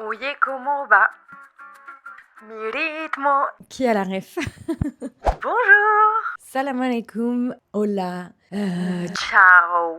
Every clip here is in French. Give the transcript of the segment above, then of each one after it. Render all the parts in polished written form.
Oye, ¿cómo va? Mi ritmo. Qui a la ref? Bonjour. Salam alaikum. Hola. Ciao.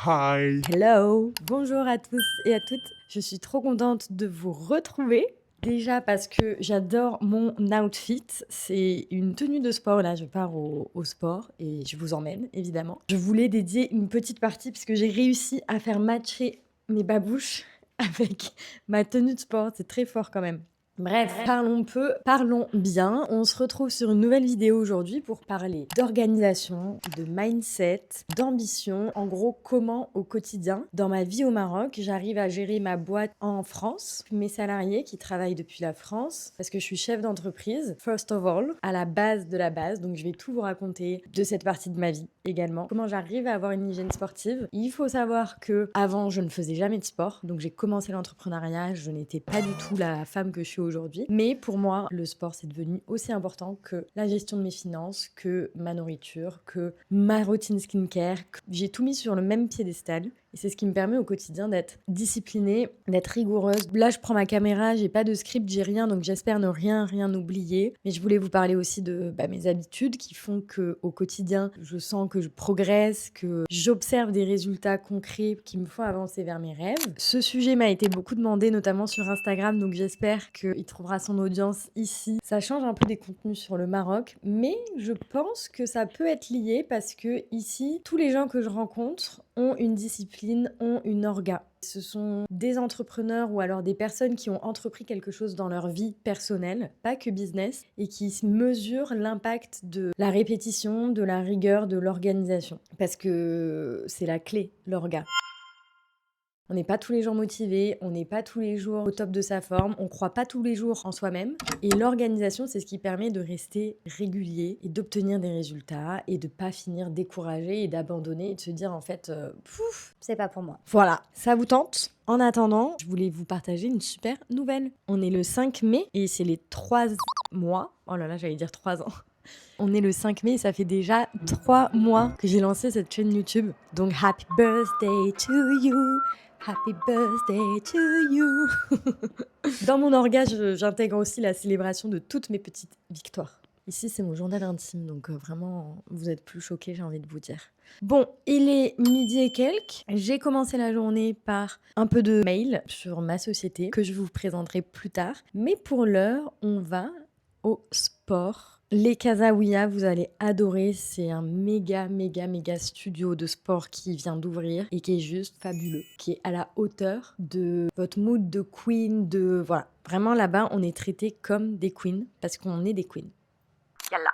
Hi. Hello. Bonjour à tous et à toutes. Je suis trop contente de vous retrouver. Déjà parce que j'adore mon outfit. C'est une tenue de sport. Là, je pars au sport et je vous emmène, évidemment. Je voulais dédier une petite partie parce que j'ai réussi à faire matcher mes babouches avec ma tenue de sport. C'est très fort quand même. Bref, parlons peu, parlons bien. On se retrouve sur une nouvelle vidéo aujourd'hui pour parler d'organisation, de mindset, d'ambition. En gros, comment au quotidien, dans ma vie au Maroc, j'arrive à gérer ma boîte en France, mes salariés qui travaillent depuis la France, parce que je suis chef d'entreprise, first of all, à la base de la base. Donc je vais tout vous raconter de cette partie de ma vie également. Comment j'arrive à avoir une hygiène sportive. Il faut savoir que avant, je ne faisais jamais de sport. Donc j'ai commencé l'entrepreneuriat, je n'étais pas du tout la femme que je suis aujourd'hui. Mais pour moi, le sport, c'est devenu aussi important que la gestion de mes finances, que ma nourriture, que ma routine skincare. J'ai tout mis sur le même piédestal. Et c'est ce qui me permet au quotidien d'être disciplinée, d'être rigoureuse. Là, je prends ma caméra, j'ai pas de script, j'ai rien, donc j'espère ne rien oublier. Mais je voulais vous parler aussi de mes habitudes qui font que au quotidien, je sens que je progresse, que j'observe des résultats concrets qui me font avancer vers mes rêves. Ce sujet m'a été beaucoup demandé, notamment sur Instagram, donc j'espère qu'il trouvera son audience ici. Ça change un peu des contenus sur le Maroc, mais je pense que ça peut être lié parce que ici, tous les gens que je rencontre ont une discipline, ont une orga. Ce sont des entrepreneurs ou alors des personnes qui ont entrepris quelque chose dans leur vie personnelle, pas que business, et qui mesurent l'impact de la répétition, de la rigueur, de l'organisation. Parce que c'est la clé, l'orga. On n'est pas tous les jours motivé, on n'est pas tous les jours au top de sa forme, on croit pas tous les jours en soi-même. Et l'organisation, c'est ce qui permet de rester régulier et d'obtenir des résultats et de pas finir découragé et d'abandonner et de se dire en fait, c'est pas pour moi. Voilà, ça vous tente? En attendant, je voulais vous partager une super nouvelle. On est le 5 mai et c'est les 3 mois. Oh là là, j'allais dire 3 ans. On est le 5 mai et ça fait déjà 3 mois que j'ai lancé cette chaîne YouTube. Donc happy birthday to you. Happy birthday to you. Dans mon orga, j'intègre aussi la célébration de toutes mes petites victoires. Ici, c'est mon journal intime, donc vraiment, vous êtes plus choqués, j'ai envie de vous dire. Bon, il est midi et quelques. J'ai commencé la journée par un peu de mail sur ma société que je vous présenterai plus tard. Mais pour l'heure, on va au sport. Les Casaouia, vous allez adorer, c'est un méga studio de sport qui vient d'ouvrir et qui est juste fabuleux, qui est à la hauteur de votre mood de queen, de voilà. Vraiment là-bas, on est traité comme des queens parce qu'on est des queens. Yalla.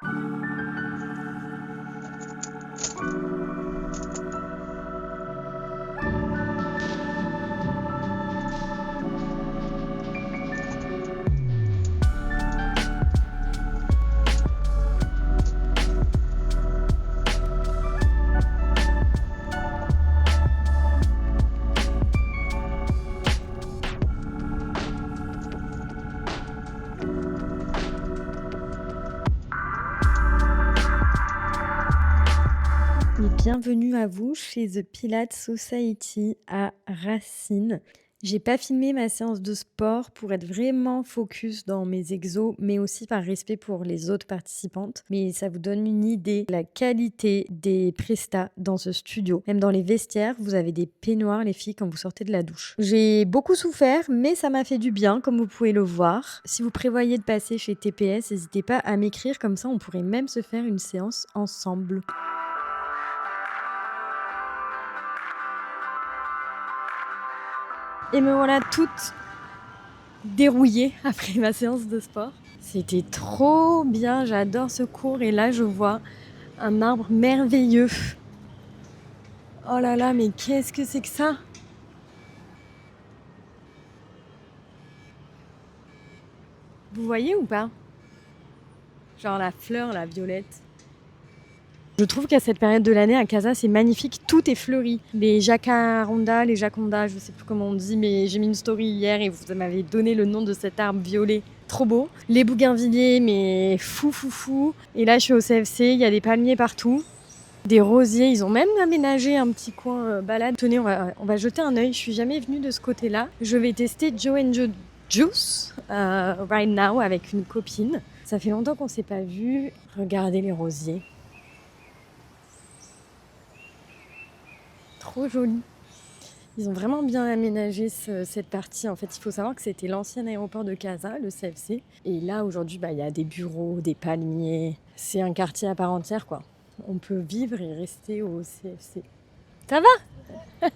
Bienvenue à vous chez The Pilates Society à Racine. J'ai pas filmé ma séance de sport pour être vraiment focus dans mes exos, mais aussi par respect pour les autres participantes. Mais ça vous donne une idée de la qualité des prestats dans ce studio. Même dans les vestiaires, vous avez des peignoirs, les filles, quand vous sortez de la douche. J'ai beaucoup souffert, mais ça m'a fait du bien, comme vous pouvez le voir. Si vous prévoyez de passer chez TPS, n'hésitez pas à m'écrire, comme ça on pourrait même se faire une séance ensemble. Et me voilà toute dérouillée après ma séance de sport. C'était trop bien, j'adore ce cours. Et là, je vois un arbre merveilleux. Oh là là, mais qu'est-ce que c'est que ça? Vous voyez ou pas? Genre la fleur, la violette. Je trouve qu'à cette période de l'année, à Casa, c'est magnifique. Tout est fleuri. Les jacarondas, les jacondas, je sais plus comment on dit, mais j'ai mis une story hier et vous m'avez donné le nom de cet arbre violet. Trop beau. Les bougainvilliers, mais fou. Et là, je suis au CFC, il y a des palmiers partout. Des rosiers, ils ont même aménagé un petit coin balade. Tenez, on va jeter un œil. Je suis jamais venue de ce côté-là. Je vais tester juice right now avec une copine. Ça fait longtemps qu'on s'est pas vu. Regardez les rosiers. Trop joli. Ils ont vraiment bien aménagé cette partie. En fait, il faut savoir que c'était l'ancien aéroport de Casa, le CFC. Et là, aujourd'hui, il y a des bureaux, des palmiers. C'est un quartier à part entière, quoi. On peut vivre et rester au CFC. Ça va?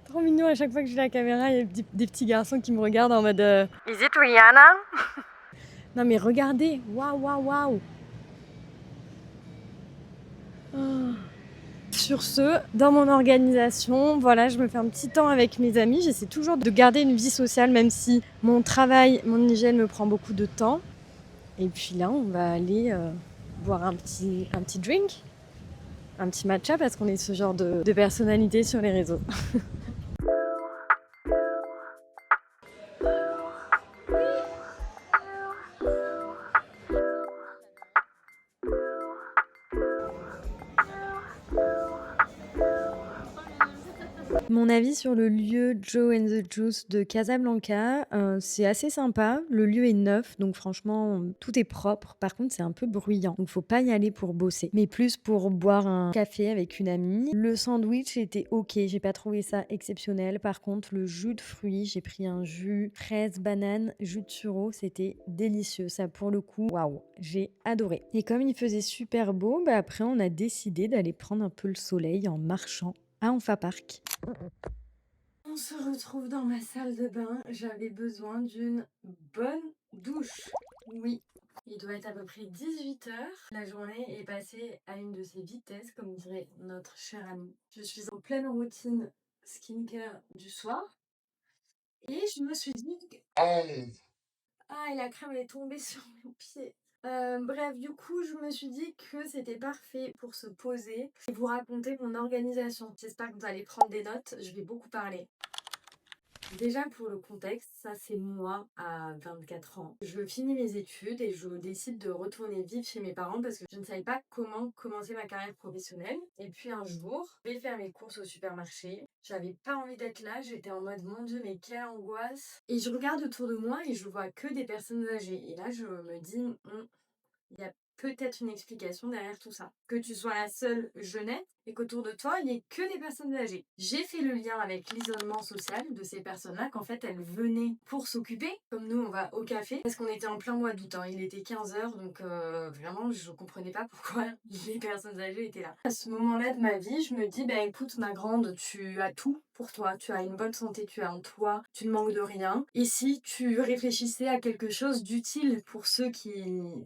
Trop mignon, à chaque fois que j'ai la caméra, il y a des petits garçons qui me regardent en mode Is it Rihanna? non mais regardez, waouh, waouh, waouh. Oh. Sur ce, dans mon organisation, voilà, je me fais un petit temps avec mes amis. J'essaie toujours de garder une vie sociale, même si mon travail, mon hygiène me prend beaucoup de temps. Et puis là, on va aller boire un petit drink, un petit matcha, parce qu'on est ce genre de personnalité sur les réseaux. Mon avis sur le lieu Joe and the Juice de Casablanca, c'est assez sympa. Le lieu est neuf, donc franchement, tout est propre. Par contre, c'est un peu bruyant, donc faut pas y aller pour bosser, mais plus pour boire un café avec une amie. Le sandwich était OK, j'ai pas trouvé ça exceptionnel. Par contre, le jus de fruits, j'ai pris un jus fraise, banane, jus de sureau, c'était délicieux. Ça, pour le coup, waouh, j'ai adoré. Et comme il faisait super beau, après, on a décidé d'aller prendre un peu le soleil en marchant à Enfa Park. On se retrouve dans ma salle de bain. J'avais besoin d'une bonne douche. Oui, il doit être à peu près 18 heures. La journée est passée à une de ses vitesses, comme dirait notre cher ami. Je suis en pleine routine skincare du soir. Et je me suis dit... Ah, et la crème, elle est tombée sur mes pieds. Bref, du coup, je me suis dit que c'était parfait pour se poser et vous raconter mon organisation. J'espère que vous allez prendre des notes, je vais beaucoup parler. Déjà pour le contexte, ça c'est moi à 24 ans. Je finis mes études et je décide de retourner vivre chez mes parents parce que je ne savais pas comment commencer ma carrière professionnelle. Et puis un jour, je vais faire mes courses au supermarché. J'avais pas envie d'être là, j'étais en mode mon Dieu mais quelle angoisse. Et je regarde autour de moi et je vois que des personnes âgées. Et là je me dis, il y a peut-être une explication derrière tout ça. Que tu sois la seule jeunette et qu'autour de toi, il n'y ait que des personnes âgées. J'ai fait le lien avec l'isolement social de ces personnes-là, qu'en fait, elles venaient pour s'occuper, comme nous, on va au café, parce qu'on était en plein mois d'août, il était 15 heures, donc vraiment, je comprenais pas pourquoi les personnes âgées étaient là. À ce moment-là de ma vie, je me dis, écoute, ma grande, tu as tout pour toi, tu as une bonne santé, tu as un toit, tu ne manques de rien. Et si tu réfléchissais à quelque chose d'utile pour ceux qui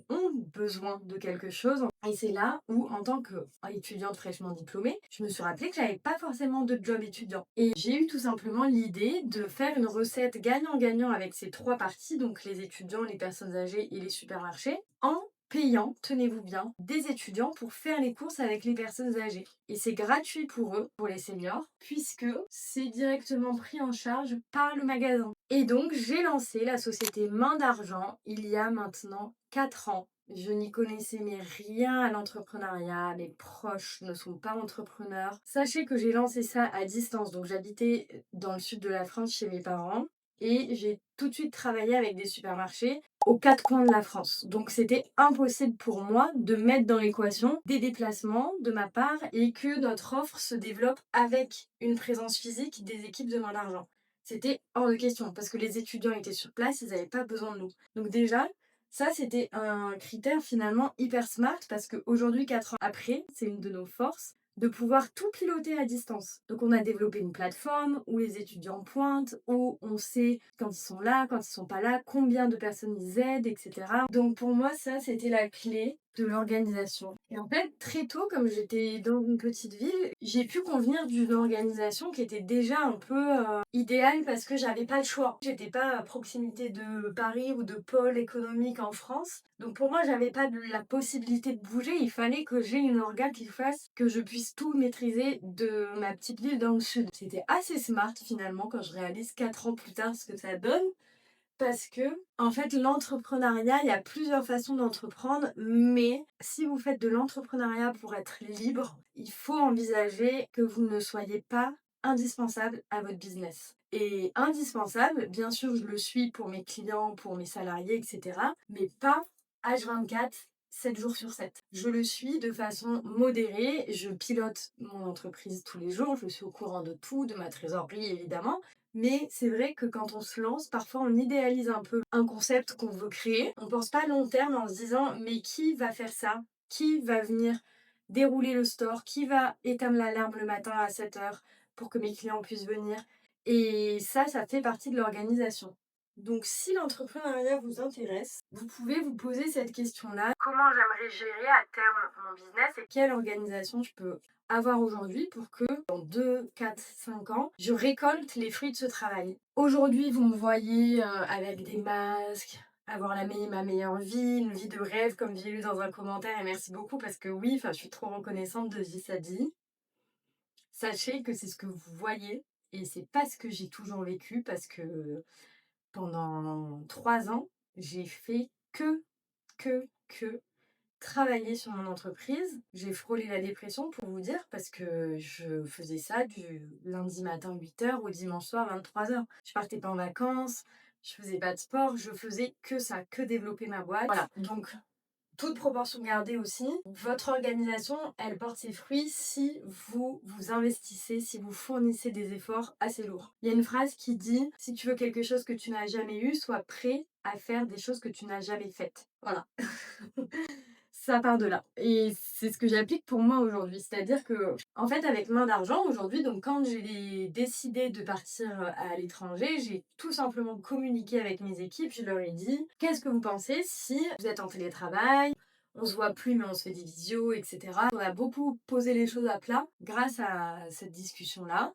ont besoin de quelque chose, et c'est là où, en tant qu'étudiante fraîchement diplômée, je me suis rappelé que j'avais pas forcément de job étudiant. Et j'ai eu tout simplement l'idée de faire une recette gagnant-gagnant avec ces trois parties, donc les étudiants, les personnes âgées et les supermarchés, en payant, tenez-vous bien, des étudiants pour faire les courses avec les personnes âgées. Et c'est gratuit pour eux, pour les seniors, puisque c'est directement pris en charge par le magasin. Et donc, j'ai lancé la société Main d'Argent il y a maintenant 4 ans. Je n'y connaissais mais rien à l'entrepreneuriat, mes proches ne sont pas entrepreneurs. Sachez que j'ai lancé ça à distance, donc j'habitais dans le sud de la France chez mes parents et j'ai tout de suite travaillé avec des supermarchés aux quatre coins de la France. Donc c'était impossible pour moi de mettre dans l'équation des déplacements de ma part et que notre offre se développe avec une présence physique des équipes de Main d'Argent. C'était hors de question parce que les étudiants étaient sur place, ils n'avaient pas besoin de nous. Donc déjà, ça, c'était un critère finalement hyper smart parce qu'aujourd'hui, 4 ans après, c'est une de nos forces de pouvoir tout piloter à distance. Donc on a développé une plateforme où les étudiants pointent, où on sait quand ils sont là, quand ils sont pas là, combien de personnes ils aident, etc. Donc pour moi, ça, c'était la clé de l'organisation. Et en fait, très tôt, comme j'étais dans une petite ville, j'ai pu convenir d'une organisation qui était déjà un peu idéale parce que j'avais pas le choix. J'étais pas à proximité de Paris ou de pôle économique en France. Donc pour moi, j'avais pas la possibilité de bouger. Il fallait que j'ai une orga qui fasse que je puisse tout maîtriser de ma petite ville dans le sud. C'était assez smart finalement quand je réalise 4 ans plus tard ce que ça donne. Parce que, en fait, l'entrepreneuriat, il y a plusieurs façons d'entreprendre, mais si vous faites de l'entrepreneuriat pour être libre, il faut envisager que vous ne soyez pas indispensable à votre business. Et indispensable, bien sûr, je le suis pour mes clients, pour mes salariés, etc. Mais pas H24, 7 jours sur 7. Je le suis de façon modérée. Je pilote mon entreprise tous les jours. Je suis au courant de tout, de ma trésorerie, évidemment. Mais c'est vrai que quand on se lance, parfois on idéalise un peu un concept qu'on veut créer. On pense pas à long terme en se disant mais qui va faire ça? Qui va venir dérouler le store? Qui va éteindre l'alarme le matin à 7 heures pour que mes clients puissent venir? Et ça fait partie de l'organisation. Donc si l'entrepreneuriat vous intéresse, vous pouvez vous poser cette question-là. Comment j'aimerais gérer à terme mon business et quelle organisation je peux avoir aujourd'hui pour que dans 2, 4, 5 ans, je récolte les fruits de ce travail. Aujourd'hui, vous me voyez avec des masques, avoir ma meilleure vie, une vie de rêve comme j'ai lu dans un commentaire et merci beaucoup parce que oui, je suis trop reconnaissante de ça dit. Sachez que c'est ce que vous voyez et c'est pas ce que j'ai toujours vécu parce que pendant 3 ans, j'ai fait que travailler sur mon entreprise. J'ai frôlé la dépression pour vous dire parce que je faisais ça du lundi matin 8 heures au dimanche soir 23 heures. Je partais pas en vacances, je faisais pas de sport, je faisais que ça, que développer ma boîte. Voilà, donc toute proportion gardée aussi, votre organisation, elle porte ses fruits si vous vous investissez, si vous fournissez des efforts assez lourds. Il y a une phrase qui dit « Si tu veux quelque chose que tu n'as jamais eu, sois prêt à faire des choses que tu n'as jamais faites. » Voilà. Ça part de là. Et c'est ce que j'applique pour moi aujourd'hui. C'est-à-dire que, en fait, avec Main d'Argent, aujourd'hui, donc quand j'ai décidé de partir à l'étranger, j'ai tout simplement communiqué avec mes équipes. Je leur ai dit, qu'est-ce que vous pensez si vous êtes en télétravail, on se voit plus mais on se fait des visios, etc. On a beaucoup posé les choses à plat. Grâce à cette discussion-là,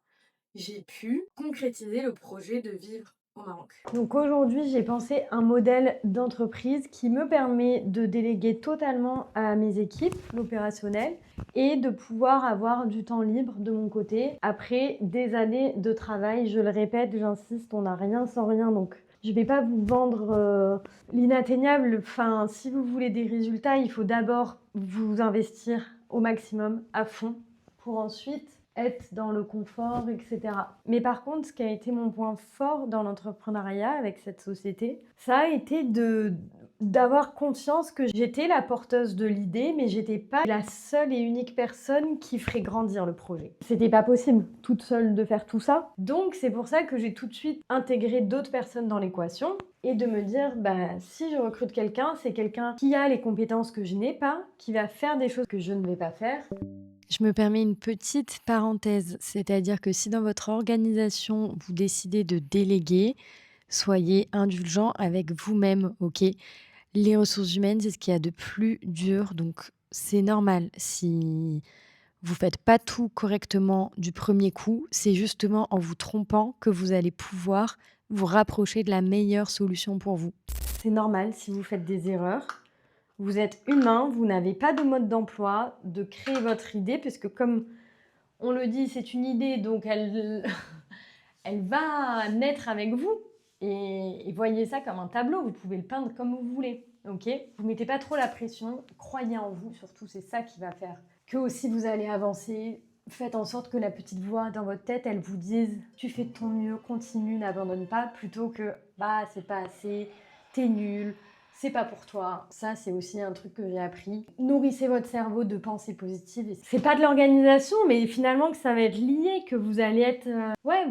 j'ai pu concrétiser le projet de vivre au Maroc. Donc aujourd'hui, j'ai pensé un modèle d'entreprise qui me permet de déléguer totalement à mes équipes l'opérationnel et de pouvoir avoir du temps libre de mon côté après des années de travail. Je le répète, j'insiste, on n'a rien sans rien, donc je ne vais pas vous vendre l'inatteignable. Enfin, si vous voulez des résultats, il faut d'abord vous investir au maximum, à fond, pour ensuite être dans le confort, etc. Mais par contre, ce qui a été mon point fort dans l'entrepreneuriat avec cette société, ça a été d'avoir conscience que j'étais la porteuse de l'idée, mais j'étais pas la seule et unique personne qui ferait grandir le projet. C'était pas possible, toute seule, de faire tout ça. Donc c'est pour ça que j'ai tout de suite intégré d'autres personnes dans l'équation et de me dire, si je recrute quelqu'un, c'est quelqu'un qui a les compétences que je n'ai pas, qui va faire des choses que je ne vais pas faire. Je me permets une petite parenthèse, c'est-à-dire que si dans votre organisation, vous décidez de déléguer, soyez indulgent avec vous-même, ok? Les ressources humaines, c'est ce qu'il y a de plus dur, donc c'est normal. Si vous ne faites pas tout correctement du premier coup, c'est justement en vous trompant que vous allez pouvoir vous rapprocher de la meilleure solution pour vous. C'est normal si vous faites des erreurs. Vous êtes humain, vous n'avez pas de mode d'emploi, de créer votre idée, puisque comme on le dit, c'est une idée, donc elle va naître avec vous. Et voyez ça comme un tableau, vous pouvez le peindre comme vous voulez. Ok, vous mettez pas trop la pression, croyez en vous, surtout c'est ça qui va faire que aussi vous allez avancer. Faites en sorte que la petite voix dans votre tête, elle vous dise « Tu fais de ton mieux, continue, n'abandonne pas », plutôt que « Bah, c'est pas assez, t'es nul ». C'est pas pour toi. Ça, c'est aussi un truc que j'ai appris. Nourrissez votre cerveau de pensées positives. C'est pas de l'organisation, mais finalement que ça va être lié, que vous allez être,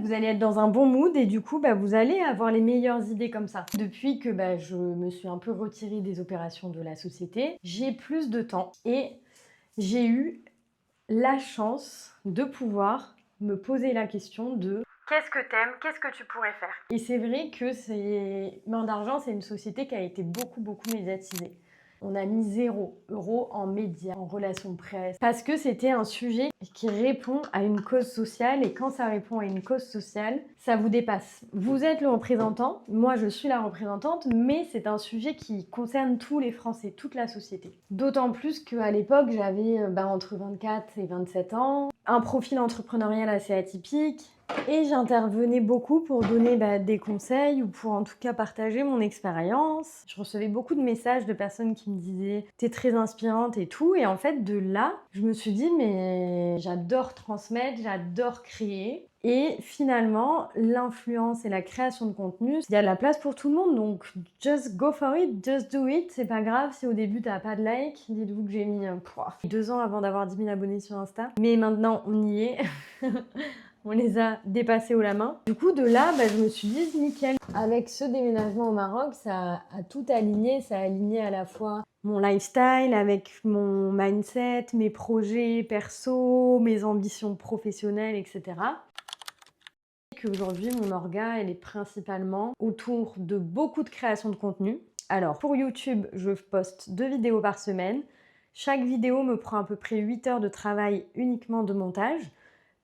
vous allez être dans un bon mood et du coup, vous allez avoir les meilleures idées comme ça. Depuis que je me suis un peu retirée des opérations de la société, j'ai plus de temps et j'ai eu la chance de pouvoir me poser la question de qu'est-ce que t'aimes, qu'est-ce que tu pourrais faire? Et c'est vrai que Main d'Argent, c'est une société qui a été beaucoup médiatisée. On a mis 0 € en médias, en relations presse, parce que c'était un sujet qui répond à une cause sociale, et quand ça répond à une cause sociale, ça vous dépasse. Vous êtes le représentant, moi je suis la représentante, mais c'est un sujet qui concerne tous les Français, toute la société. D'autant plus qu'à l'époque, j'avais entre 24 et 27 ans, un profil entrepreneurial assez atypique, et j'intervenais beaucoup pour donner des conseils ou pour en tout cas partager mon expérience. Je recevais beaucoup de messages de personnes qui me disaient « T'es très inspirante et tout ». Et en fait, de là, je me suis dit « Mais j'adore transmettre, j'adore créer ». Et finalement, l'influence et la création de contenu, il y a de la place pour tout le monde, donc just go for it, just do it. C'est pas grave si au début t'as pas de like. Dites-vous que j'ai mis 2 ans avant d'avoir 10 000 abonnés sur Insta. Mais maintenant, on y est. On les a dépassés haut la main. Du coup, de là, je me suis dit, nickel. Avec ce déménagement au Maroc, ça a tout aligné. Ça a aligné à la fois mon lifestyle avec mon mindset, mes projets perso, mes ambitions professionnelles, etc. Qu'aujourd'hui, mon orga, elle est principalement autour de beaucoup de création de contenu. Alors, pour YouTube, je poste 2 vidéos par semaine. Chaque vidéo me prend à peu près 8 heures de travail uniquement de montage,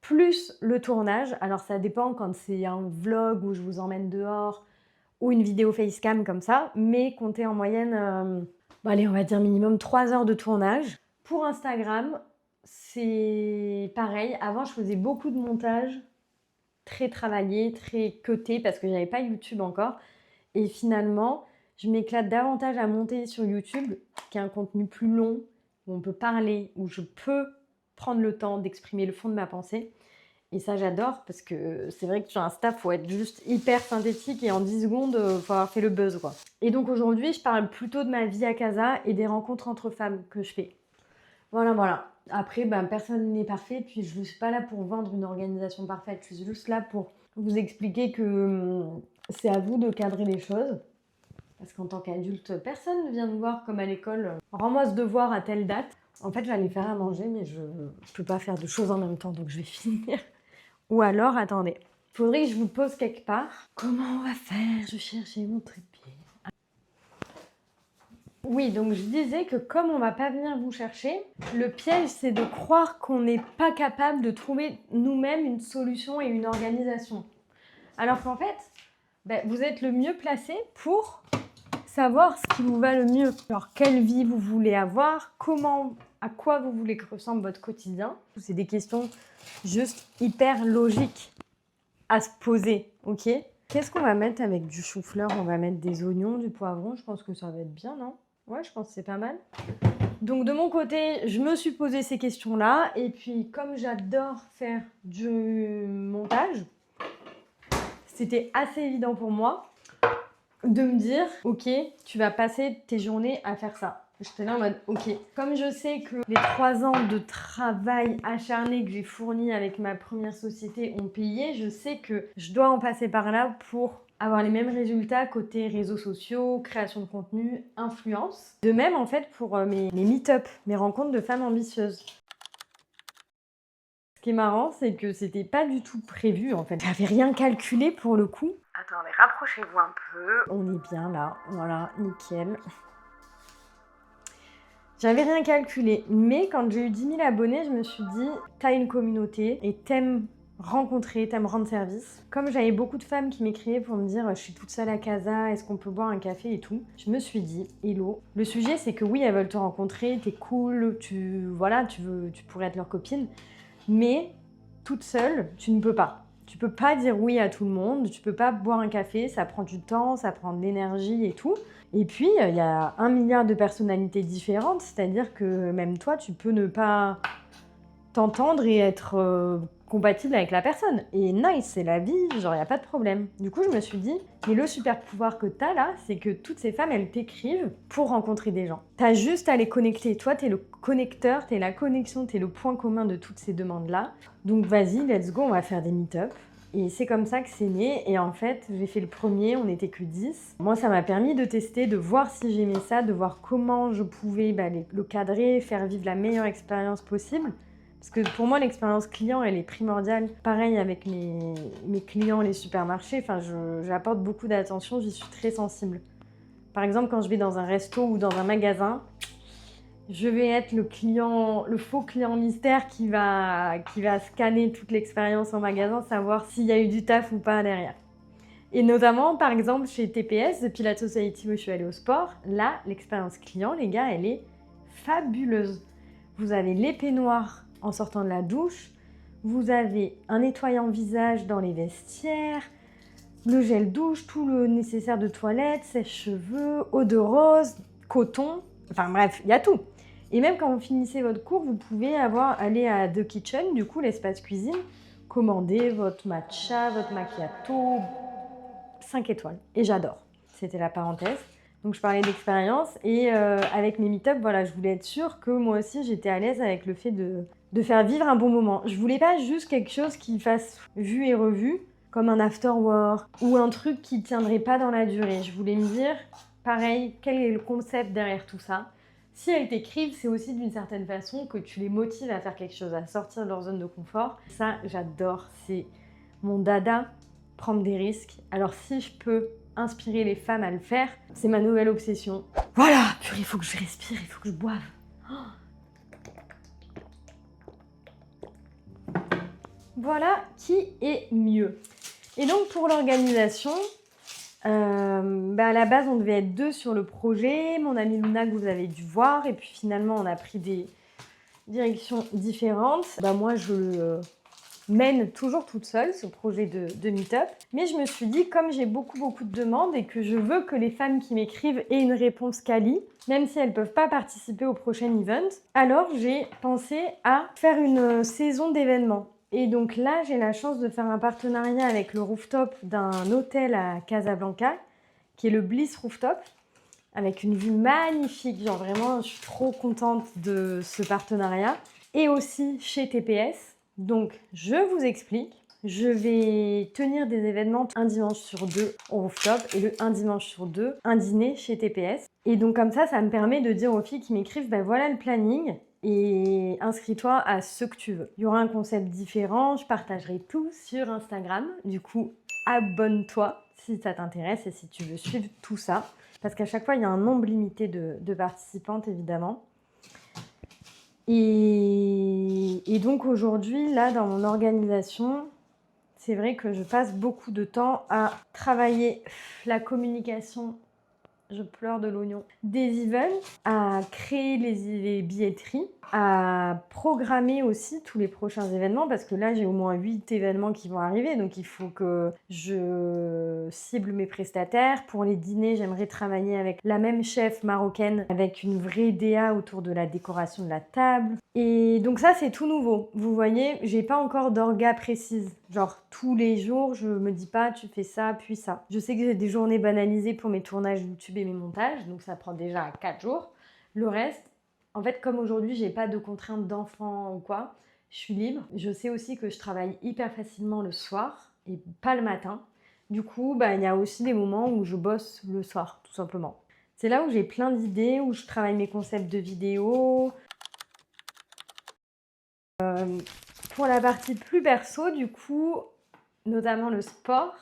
plus le tournage. Alors, ça dépend quand c'est un vlog où je vous emmène dehors ou une vidéo facecam comme ça, mais comptez en moyenne, allez, on va dire minimum 3 heures de tournage. Pour Instagram, c'est pareil. Avant, je faisais beaucoup de montage, très travaillé, très cuté, parce que j'avais pas YouTube encore. Et finalement, je m'éclate davantage à monter sur YouTube, qui est un contenu plus long, où on peut parler, où je peux prendre le temps d'exprimer le fond de ma pensée. Et ça, j'adore, parce que c'est vrai que sur Insta, il faut être juste hyper synthétique et en 10 secondes, il faut avoir fait le buzz, quoi. Et donc aujourd'hui, je parle plutôt de ma vie à casa et des rencontres entre femmes que je fais. Voilà. Après, personne n'est parfait, puis je ne suis pas là pour vendre une organisation parfaite. Je suis juste là pour vous expliquer que c'est à vous de cadrer les choses. Parce qu'en tant qu'adulte, personne ne vient nous voir comme à l'école. Rends-moi ce devoir à telle date. En fait, j'allais faire à manger, mais je ne peux pas faire 2 choses en même temps, donc je vais finir. Ou alors, attendez, il faudrait que je vous pose quelque part. Comment on va faire? Je cherchais mon trépied. Oui, donc je disais que comme on va pas venir vous chercher, le piège c'est de croire qu'on n'est pas capable de trouver nous-mêmes une solution et une organisation. Alors qu'en fait, vous êtes le mieux placé pour savoir ce qui vous va le mieux. Alors quelle vie vous voulez avoir, à quoi vous voulez que ressemble votre quotidien. C'est des questions juste hyper logiques à se poser, ok? Qu'est-ce qu'on va mettre avec du chou-fleur? On va mettre des oignons, du poivron, je pense que ça va être bien, non? Ouais, je pense que c'est pas mal. Donc de mon côté, je me suis posé ces questions-là. Et puis comme j'adore faire du montage, c'était assez évident pour moi de me dire, ok, tu vas passer tes journées à faire ça. J'étais là en mode, ok. Comme je sais que les 3 ans de travail acharné que j'ai fourni avec ma première société ont payé, je sais que je dois en passer par là pour avoir les mêmes résultats côté réseaux sociaux, création de contenu, influence. De même, en fait, pour mes meet-up, mes rencontres de femmes ambitieuses. Ce qui est marrant, c'est que c'était pas du tout prévu, en fait. J'avais rien calculé pour le coup. Attendez, rapprochez-vous un peu. On est bien là, voilà, nickel. J'avais rien calculé, mais quand j'ai eu 10 000 abonnés, je me suis dit, t'as une communauté et t'aimes rencontrer, t'aimes rendre service. Comme j'avais beaucoup de femmes qui m'écrivaient pour me dire, je suis toute seule à casa, est-ce qu'on peut boire un café et tout, je me suis dit, hello. Le sujet, c'est que oui, elles veulent te rencontrer, t'es cool, tu pourrais être leur copine, mais toute seule, tu ne peux pas. Tu peux pas dire oui à tout le monde, tu peux pas boire un café, ça prend du temps, ça prend de l'énergie et tout. Et puis, il y a 1 milliard de personnalités différentes, c'est-à-dire que même toi, tu peux ne pas t'entendre et être compatible avec la personne. Et nice, c'est la vie, genre, il n'y a pas de problème. Du coup, je me suis dit, mais le super pouvoir que tu as là, c'est que toutes ces femmes, elles t'écrivent pour rencontrer des gens. Tu as juste à les connecter. Toi, tu es le connecteur, tu es la connexion, tu es le point commun de toutes ces demandes-là. Donc, vas-y, let's go, on va faire des meet-up. Et c'est comme ça que c'est né. Et en fait, j'ai fait le premier, on n'était que 10. Moi, ça m'a permis de tester, de voir si j'aimais ça, de voir comment je pouvais le cadrer, faire vivre la meilleure expérience possible. Parce que pour moi, l'expérience client, elle est primordiale. Pareil avec mes clients, les supermarchés. Enfin, j'apporte beaucoup d'attention, j'y suis très sensible. Par exemple, quand je vais dans un resto ou dans un magasin, je vais être le faux client mystère qui va scanner toute l'expérience en magasin, savoir s'il y a eu du taf ou pas derrière. Et notamment, par exemple, chez TPS, depuis la Society où je suis allée au sport, là, l'expérience client, les gars, elle est fabuleuse. Vous avez les peignoirs en sortant de la douche, vous avez un nettoyant visage dans les vestiaires, le gel douche, tout le nécessaire de toilette, sèche-cheveux, eau de rose, coton, enfin bref, il y a tout. Et même quand vous finissez votre cours, vous pouvez aller à The Kitchen, du coup l'espace cuisine, commander votre matcha, votre macchiato, 5 étoiles. Et j'adore. C'était la parenthèse. Donc, je parlais d'expérience. Et avec mes meet-up, voilà, je voulais être sûre que moi aussi, j'étais à l'aise avec le fait de faire vivre un bon moment. Je voulais pas juste quelque chose qui fasse vu et revu, comme un after work ou un truc qui tiendrait pas dans la durée. Je voulais me dire, pareil, quel est le concept derrière tout ça? Si elles t'écrivent, c'est aussi d'une certaine façon que tu les motives à faire quelque chose, à sortir de leur zone de confort. Ça, j'adore. C'est mon dada, prendre des risques. Alors si je peux inspirer les femmes à le faire, c'est ma nouvelle obsession. Voilà, purée, il faut que je respire, il faut que je boive. Voilà qui est mieux. Et donc pour l'organisation, à la base on devait être 2 sur le projet, mon amie Luna que vous avez dû voir, et puis finalement on a pris des directions différentes. Moi je mène toujours toute seule ce projet de meet-up, mais je me suis dit comme j'ai beaucoup de demandes et que je veux que les femmes qui m'écrivent aient une réponse quali, même si elles ne peuvent pas participer au prochain event, alors j'ai pensé à faire une saison d'événements. Et donc là, j'ai la chance de faire un partenariat avec le rooftop d'un hôtel à Casablanca, qui est le Bliss Rooftop, avec une vue magnifique. Genre vraiment, je suis trop contente de ce partenariat. Et aussi chez TPS. Donc, je vous explique. Je vais tenir des événements un dimanche sur 2 au rooftop et un dimanche sur 2, un dîner chez TPS. Et donc comme ça me permet de dire aux filles qui m'écrivent, voilà le planning et inscris-toi à ce que tu veux. Il y aura un concept différent, je partagerai tout sur Instagram. Du coup, abonne-toi si ça t'intéresse et si tu veux suivre tout ça. Parce qu'à chaque fois, il y a un nombre limité de participantes, évidemment. Et donc aujourd'hui, là, dans mon organisation, c'est vrai que je passe beaucoup de temps à travailler la communication, je pleure de l'oignon, des events, à créer les billetteries, à programmer aussi tous les prochains événements, parce que là, j'ai au moins 8 événements qui vont arriver, donc il faut que je cible mes prestataires. Pour les dîners, j'aimerais travailler avec la même chef marocaine, avec une vraie DA autour de la décoration de la table. Et donc ça, c'est tout nouveau. Vous voyez, j'ai pas encore d'orga précise. Genre, tous les jours, je me dis pas, tu fais ça, puis ça. Je sais que j'ai des journées banalisées pour mes tournages YouTube et mes montages, donc ça prend déjà 4 jours. Le reste, en fait, comme aujourd'hui, j'ai pas de contraintes d'enfant ou quoi, je suis libre. Je sais aussi que je travaille hyper facilement le soir et pas le matin. Du coup, il y a aussi des moments où je bosse le soir, tout simplement. C'est là où j'ai plein d'idées, où je travaille mes concepts de vidéos. Pour la partie plus perso, du coup, notamment le sport,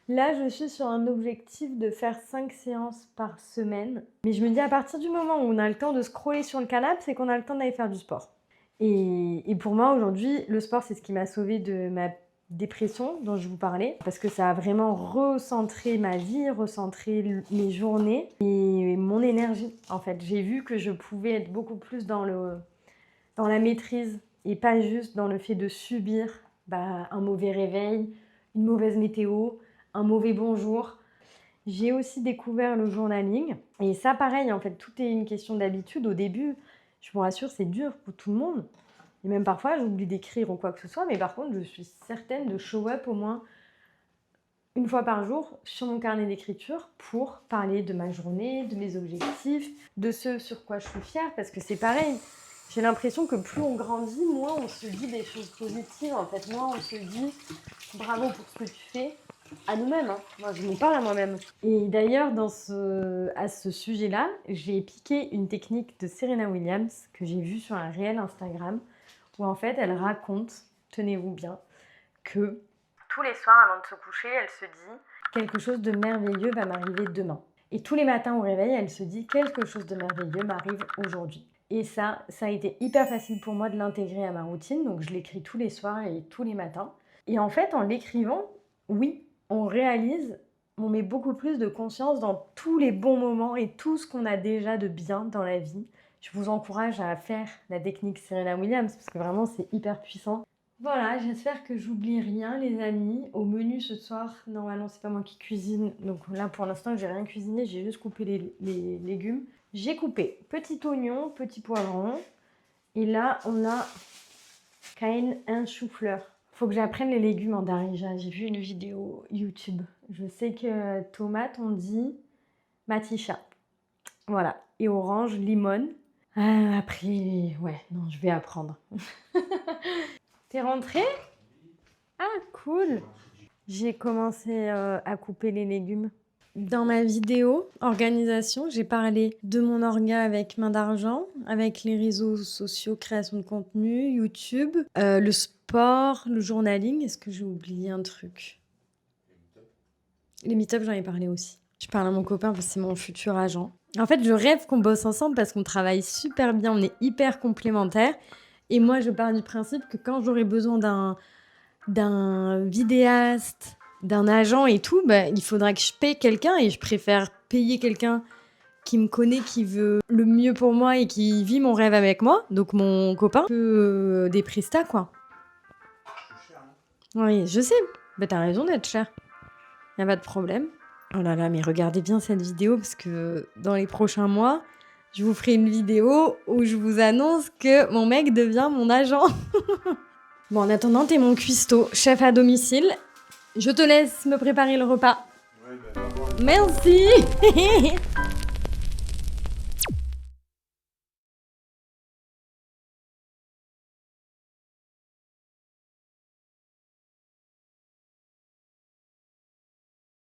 là, je suis sur un objectif de faire 5 séances par semaine. Mais je me dis, à partir du moment où on a le temps de scroller sur le canapé, c'est qu'on a le temps d'aller faire du sport. Et pour moi, aujourd'hui, le sport, c'est ce qui m'a sauvée de ma dépression dont je vous parlais. Parce que ça a vraiment recentré ma vie, recentré mes journées et mon énergie, en fait. J'ai vu que je pouvais être beaucoup plus dans la maîtrise et pas juste dans le fait de subir un mauvais réveil, une mauvaise météo, un mauvais bonjour. J'ai aussi découvert le journaling. Et ça, pareil, en fait, tout est une question d'habitude. Au début, je vous rassure, c'est dur pour tout le monde. Et même parfois, j'oublie d'écrire ou quoi que ce soit. Mais par contre, je suis certaine de show up au moins une fois par jour sur mon carnet d'écriture pour parler de ma journée, de mes objectifs, de ce sur quoi je suis fière. Parce que c'est pareil. J'ai l'impression que plus on grandit, moins on se dit des choses positives. En fait, moins on se dit bravo pour ce que tu fais. À nous-mêmes, hein. Moi je me parle à moi-même. Et d'ailleurs, à ce sujet-là, j'ai piqué une technique de Serena Williams que j'ai vue sur un réel Instagram où en fait elle raconte, tenez-vous bien, que tous les soirs avant de se coucher, elle se dit quelque chose de merveilleux va m'arriver demain. Et tous les matins au réveil, elle se dit quelque chose de merveilleux m'arrive aujourd'hui. Et ça a été hyper facile pour moi de l'intégrer à ma routine, donc je l'écris tous les soirs et tous les matins. Et en fait, en l'écrivant, oui, on réalise, on met beaucoup plus de conscience dans tous les bons moments et tout ce qu'on a déjà de bien dans la vie. Je vous encourage à faire la technique Serena Williams parce que vraiment c'est hyper puissant. Voilà, j'espère que j'oublie rien les amis. Au menu ce soir, normalement c'est pas moi qui cuisine, donc là pour l'instant j'ai rien cuisiné, j'ai juste coupé les légumes. J'ai coupé petit oignon, petit poivron et là on a un chou-fleur. Faut que j'apprenne les légumes en Darija. J'ai vu une vidéo YouTube. Je sais que tomate, on dit matisha. Voilà. Et orange, limon. Après, ouais, non, je vais apprendre. T'es rentrée? Ah, cool. J'ai commencé à couper les légumes. Dans ma vidéo organisation, j'ai parlé de mon orga avec main d'argent, avec les réseaux sociaux, création de contenu, YouTube, le sport, le journaling. Est-ce que j'ai oublié un truc? Les meet-up, j'en ai parlé aussi. Je parle à mon copain parce que c'est mon futur agent. En fait, je rêve qu'on bosse ensemble parce qu'on travaille super bien, on est hyper complémentaires. Et moi, je pars du principe que quand j'aurai besoin d'un vidéaste, d'un agent et tout, bah, il faudra que je paye quelqu'un et je préfère payer quelqu'un qui me connaît, qui veut le mieux pour moi et qui vit mon rêve avec moi, donc mon copain, que des prestats, quoi. Oui, je sais. Bah, t'as raison d'être cher. Y a pas de problème. Oh là là, mais regardez bien cette vidéo parce que dans les prochains mois, je vous ferai une vidéo où je vous annonce que mon mec devient mon agent. Bon, en attendant, t'es mon cuistot, chef à domicile. Je te laisse me préparer le repas. Ouais, bah, Merci.